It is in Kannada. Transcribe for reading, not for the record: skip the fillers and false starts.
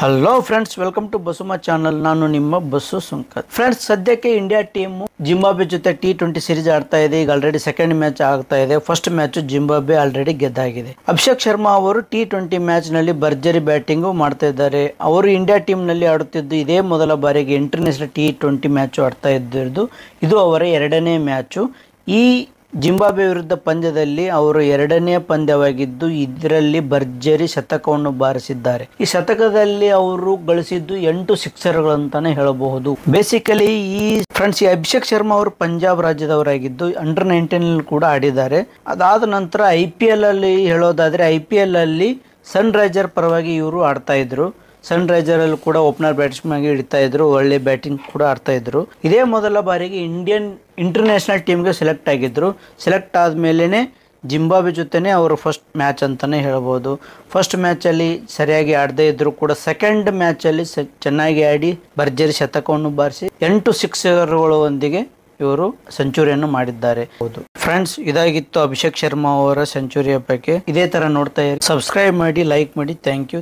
ಹಲೋ ಫ್ರೆಂಡ್ಸ್, ವೆಲ್ಕಮ್ ಟು ಬಸುಮಾ ಚಾನಲ್. ನಾನು ನಿಮ್ಮ ಬಸ್ಸು ಸುಂಕತ್. ಫ್ರೆಂಡ್ಸ್, ಸದ್ಯಕ್ಕೆ ಇಂಡಿಯಾ ಟೀಮು ಜಿಂಬಾಬ್ವೆ ಜೊತೆ T20 ಸೀರೀಸ್ ಆಡ್ತಾ ಇದೆ. ಈಗ ಆಲ್ರೆಡಿ ಸೆಕೆಂಡ್ ಮ್ಯಾಚ್ ಆಗ್ತಾ ಇದೆ. ಫಸ್ಟ್ ಮ್ಯಾಚ್ ಜಿಂಬಾಬ್ವೆ ಆಲ್ರೆಡಿ ಗೆದ್ದಾಗಿದೆ. ಅಭಿಷೇಕ್ ಶರ್ಮಾ ಅವರು T20 ಮ್ಯಾಚ್ ನಲ್ಲಿ ಭರ್ಜರಿ ಬ್ಯಾಟಿಂಗ್ ಮಾಡ್ತಾ ಇದ್ದಾರೆ. ಅವರು ಇಂಡಿಯಾ ಟೀಮ್ ನಲ್ಲಿ ಆಡುತ್ತಿದ್ದು ಇದೇ ಮೊದಲ ಬಾರಿಗೆ ಇಂಟರ್ನ್ಯಾಷನಲ್ T20 ಮ್ಯಾಚ್ ಆಡ್ತಾ ಇದ್ದಿದ್ದು. ಇದು ಅವರ ಎರಡನೇ ಮ್ಯಾಚು. ಈ ಜಿಂಬಾಬ್ವೆ ವಿರುದ್ಧ ಪಂದ್ಯದಲ್ಲಿ ಅವರು ಎರಡನೇ ಪಂದ್ಯವಾಗಿದ್ದು ಇದರಲ್ಲಿ ಭರ್ಜರಿ ಶತಕವನ್ನು ಬಾರಿಸಿದ್ದಾರೆ. ಈ ಶತಕದಲ್ಲಿ ಅವರು ಗಳಿಸಿದ್ದು 8 ಸಿಕ್ಸರ್ಗಳಂತಾನೆ ಹೇಳಬಹುದು. ಬೇಸಿಕಲಿ ಈ ಅಭಿಷೇಕ್ ಶರ್ಮಾ ಅವರು ಪಂಜಾಬ್ ರಾಜ್ಯದವರಾಗಿದ್ದು ಅಂಡರ್ 19 ಕೂಡ ಆಡಿದ್ದಾರೆ. ಅದಾದ ನಂತರ IPL ಅಲ್ಲಿ ಹೇಳೋದಾದ್ರೆ IPL ಅಲ್ಲಿ ಸನ್ ರೈಸರ್ ಪರವಾಗಿ ಇವರು ಆಡ್ತಾ ಇದ್ರು. ಸನ್ ರೈಸರ್ ಅಲ್ಲಿ ಕೂಡ ಓಪನರ್ ಬ್ಯಾಟ್ಸ್ಮನ್ ಆಗಿ ಹಿಡಿತಾ ಇದ್ರು. ಒಳ್ಳೆ ಬ್ಯಾಟಿಂಗ್ ಕೂಡ ಆಡ್ತಾ ಇದ್ರು. ಇದೇ ಮೊದಲ ಬಾರಿಗೆ ಇಂಟರ್ನ್ಯಾಷನಲ್ ಟೀಮ್ಗೆ ಸೆಲೆಕ್ಟ್ ಆಗಿದ್ರು. ಸೆಲೆಕ್ಟ್ ಆದ್ಮೇಲೆ ಜಿಂಬಾಬ್ವೆ ಜೊತೆನೆ ಅವರು ಫಸ್ಟ್ ಮ್ಯಾಚ್ ಅಂತಾನೆ ಹೇಳ್ಬೋದು. ಫಸ್ಟ್ ಮ್ಯಾಚ್ ಅಲ್ಲಿ ಸರಿಯಾಗಿ ಆಡದೇ ಇದ್ರು ಕೂಡ ಸೆಕೆಂಡ್ ಮ್ಯಾಚ್ ಅಲ್ಲಿ ಚೆನ್ನಾಗಿ ಆಡಿ ಭರ್ಜರಿ ಶತಕವನ್ನು ಬಾರಿಸಿ 8 ಸಿಕ್ಸರ್ಗಳೊಂದಿಗೆ ಇವರು ಸೆಂಚುರಿಯನ್ನು ಮಾಡಿದ್ದಾರೆ. ಹೌದು ಫ್ರೆಂಡ್ಸ್, ಇದಾಗಿತ್ತು ಅಭಿಷೇಕ್ ಶರ್ಮಾ ಅವರ ಸೆಂಚುರಿಯ ಬಗ್ಗೆ. ಇದೇ ತರ ನೋಡ್ತಾ ಇರಿ, ಸಬ್ಸ್ಕ್ರೈಬ್ ಮಾಡಿ, ಲೈಕ್ ಮಾಡಿ. Thank you.